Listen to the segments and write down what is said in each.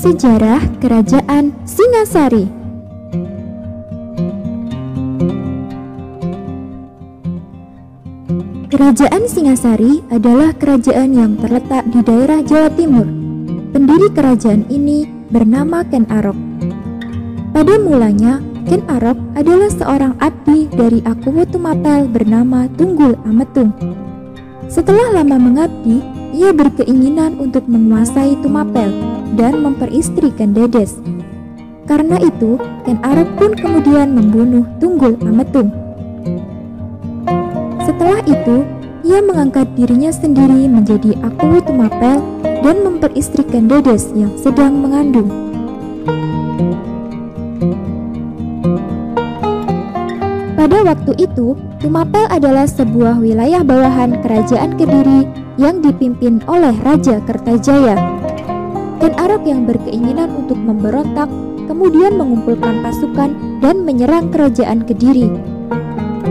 Sejarah Kerajaan Singasari. Kerajaan Singasari adalah kerajaan yang terletak di daerah Jawa Timur. Pendiri kerajaan ini bernama Ken Arok. Pada mulanya, Ken Arok adalah seorang abdi dari Akuwu Tumapel bernama Tunggul Ametung. Setelah lama mengabdi, ia berkeinginan untuk menguasai Tumapel dan memperistrikan Dedes. Karena itu, Ken Arok pun kemudian membunuh Tunggul Ametung. Setelah itu, ia mengangkat dirinya sendiri menjadi Akuwu Tumapel dan memperistrikan Dedes yang sedang mengandung. Pada waktu itu, Tumapel adalah sebuah wilayah bawahan Kerajaan Kediri yang dipimpin oleh Raja Kertajaya. Ken Arok yang berkeinginan untuk memberontak kemudian mengumpulkan pasukan dan menyerang Kerajaan Kediri.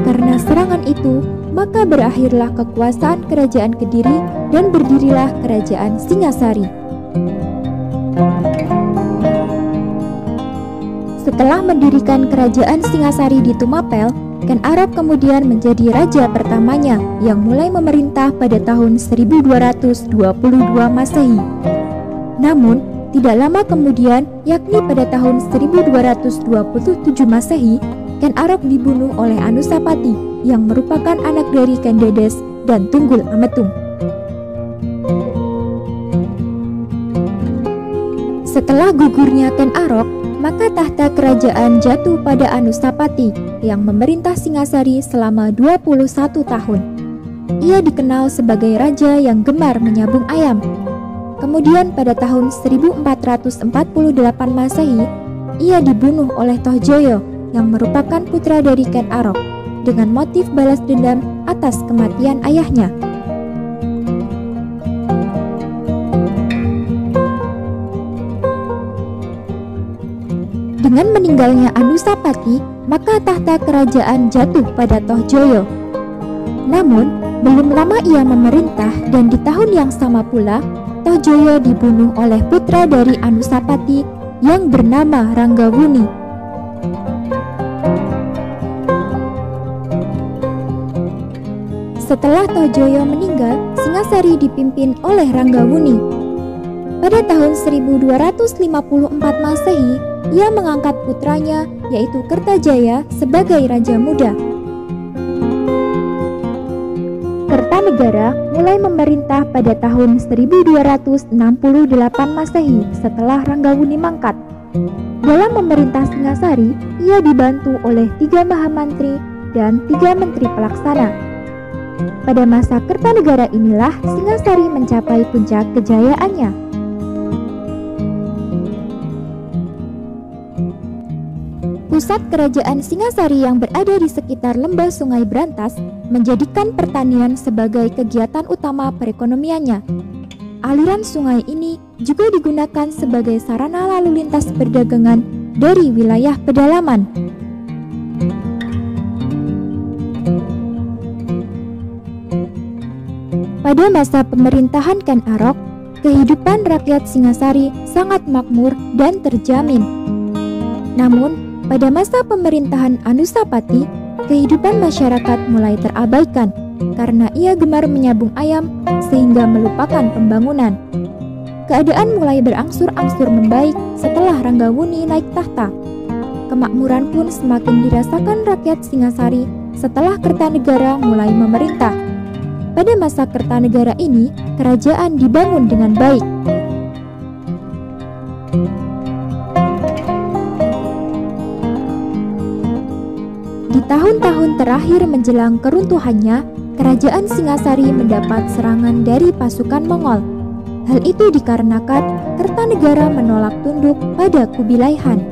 Karena serangan itu, maka berakhirlah kekuasaan Kerajaan Kediri dan berdirilah Kerajaan Singasari. Setelah mendirikan Kerajaan Singasari di Tumapel, Ken Arok kemudian menjadi raja pertamanya yang mulai memerintah pada tahun 1222 Masehi. Namun, tidak lama kemudian, yakni pada tahun 1227 Masehi, Ken Arok dibunuh oleh Anusapati yang merupakan anak dari Ken Dedes dan Tunggul Ametung. Setelah gugurnya Ken Arok, maka tahta kerajaan jatuh pada Anusapati yang memerintah Singasari selama 21 tahun. Ia dikenal sebagai raja yang gemar menyabung ayam. Kemudian pada tahun 1448 Masehi, ia dibunuh oleh Tohjoyo yang merupakan putra dari Ken Arok dengan motif balas dendam atas kematian ayahnya. Dengan meninggalnya Anusapati, maka tahta kerajaan jatuh pada Tohjoyo. Namun, belum lama ia memerintah dan di tahun yang sama pula, Tohjoyo dibunuh oleh putra dari Anusapati yang bernama Ranggawuni. Setelah Tohjoyo meninggal, Singasari dipimpin oleh Ranggawuni. Pada tahun 1254 Masehi, ia mengangkat putranya yaitu Kertajaya sebagai raja muda. Kertanegara mulai memerintah pada tahun 1268 Masehi setelah Ranggawuni mangkat. Dalam memerintah Singasari, ia dibantu oleh 3 mahamantri dan 3 menteri pelaksana. Pada masa Kertanegara inilah Singasari mencapai puncak kejayaannya. Pusat kerajaan Singasari yang berada di sekitar lembah Sungai Brantas menjadikan pertanian sebagai kegiatan utama perekonomiannya. Aliran sungai ini juga digunakan sebagai sarana lalu lintas perdagangan dari wilayah pedalaman. Pada masa pemerintahan Ken Arok, kehidupan rakyat Singasari sangat makmur dan terjamin. Namun, pada masa pemerintahan Anusapati, kehidupan masyarakat mulai terabaikan karena ia gemar menyabung ayam sehingga melupakan pembangunan. Keadaan mulai berangsur-angsur membaik setelah Ranggawuni naik tahta. Kemakmuran pun semakin dirasakan rakyat Singasari setelah Kertanegara mulai memerintah. Pada masa Kertanegara ini, kerajaan dibangun dengan baik. Di tahun-tahun terakhir menjelang keruntuhannya, kerajaan Singasari mendapat serangan dari pasukan Mongol. Hal itu dikarenakan Kertanegara menolak tunduk pada Kubilai Han.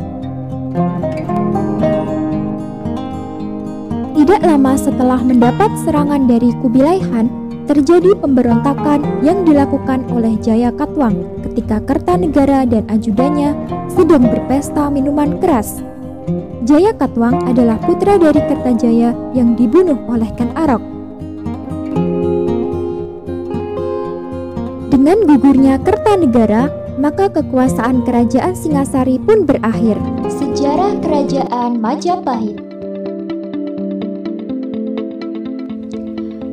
Tidak lama setelah mendapat serangan dari Kubilai Han, terjadi pemberontakan yang dilakukan oleh Jaya Katwang ketika Kertanegara dan ajudannya sedang berpesta minuman keras. Jaya Katwang adalah putra dari Kertajaya yang dibunuh oleh Ken Arok. Dengan gugurnya Kertanegara, maka kekuasaan Kerajaan Singasari pun berakhir. Sejarah Kerajaan Majapahit.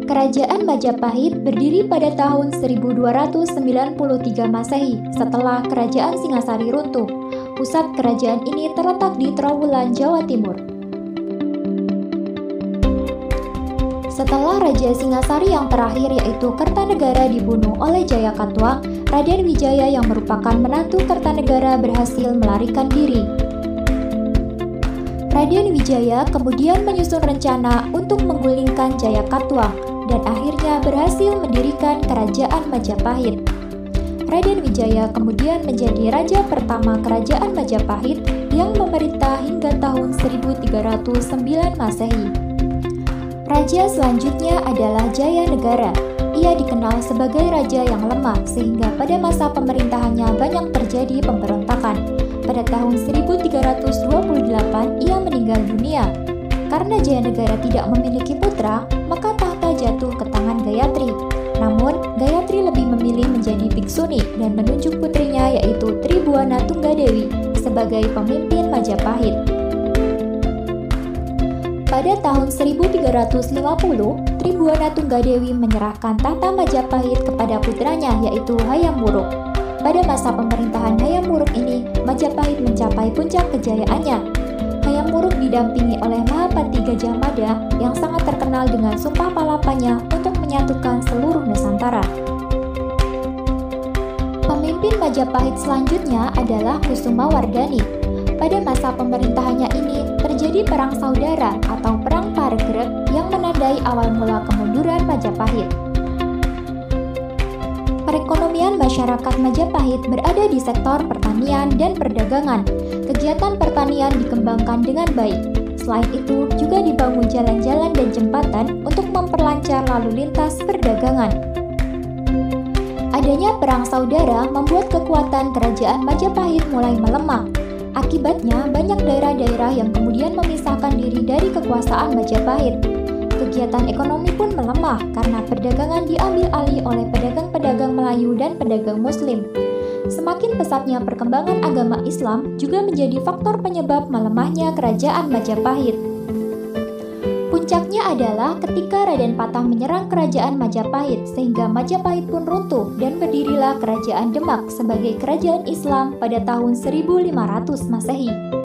Kerajaan Majapahit berdiri pada tahun 1293 Masehi setelah Kerajaan Singasari runtuh. Pusat kerajaan ini terletak di Trowulan, Jawa Timur. Setelah Raja Singasari yang terakhir yaitu Kertanegara dibunuh oleh Jayakatwang, Raden Wijaya yang merupakan menantu Kertanegara berhasil melarikan diri. Raden Wijaya kemudian menyusun rencana untuk menggulingkan Jayakatwang dan akhirnya berhasil mendirikan Kerajaan Majapahit. Raden Wijaya kemudian menjadi raja pertama Kerajaan Majapahit yang memerintah hingga tahun 1309 Masehi. Raja selanjutnya adalah Jayanegara. Ia dikenal sebagai raja yang lemah sehingga pada masa pemerintahannya banyak terjadi pemberontakan. Pada tahun 1328 ia meninggal dunia. Karena Jayanegara tidak memiliki putra, maka tahta jatuh ke tangan Gayatri. Namun, Gayatri lebih memilih menjadi biksuni dan menunjuk putrinya yaitu Tribuana Tunggadewi sebagai pemimpin Majapahit. Pada tahun 1350, Tribuana Tunggadewi menyerahkan tahta Majapahit kepada putranya yaitu Hayam Wuruk. Pada masa pemerintahan Hayam Wuruk ini, Majapahit mencapai puncak kejayaannya. Hayam Wuruk didampingi oleh Mahapati Gajah Mada yang sangat terkenal dengan sumpah palapanya untuk menyatukan seluruh Nusantara. Pemimpin Majapahit selanjutnya adalah Kusumawardhani. Pada masa pemerintahannya ini terjadi perang saudara atau perang Paregreg yang menandai awal mula kemunduran Majapahit. Perekonomian masyarakat Majapahit berada di sektor pertanian dan perdagangan. Kegiatan pertanian dikembangkan dengan baik. Selain itu, juga dibangun jalan-jalan dan jembatan untuk memperlancar lalu lintas perdagangan. Adanya perang saudara membuat kekuatan kerajaan Majapahit mulai melemah. Akibatnya, banyak daerah-daerah yang kemudian memisahkan diri dari kekuasaan Majapahit. Kegiatan ekonomi pun melemah karena perdagangan diambil alih oleh pedagang-pedagang Melayu dan pedagang Muslim. Semakin pesatnya perkembangan agama Islam juga menjadi faktor penyebab melemahnya kerajaan Majapahit. Puncaknya adalah ketika Raden Patah menyerang kerajaan Majapahit sehingga Majapahit pun runtuh dan berdirilah kerajaan Demak sebagai kerajaan Islam pada tahun 1500 Masehi.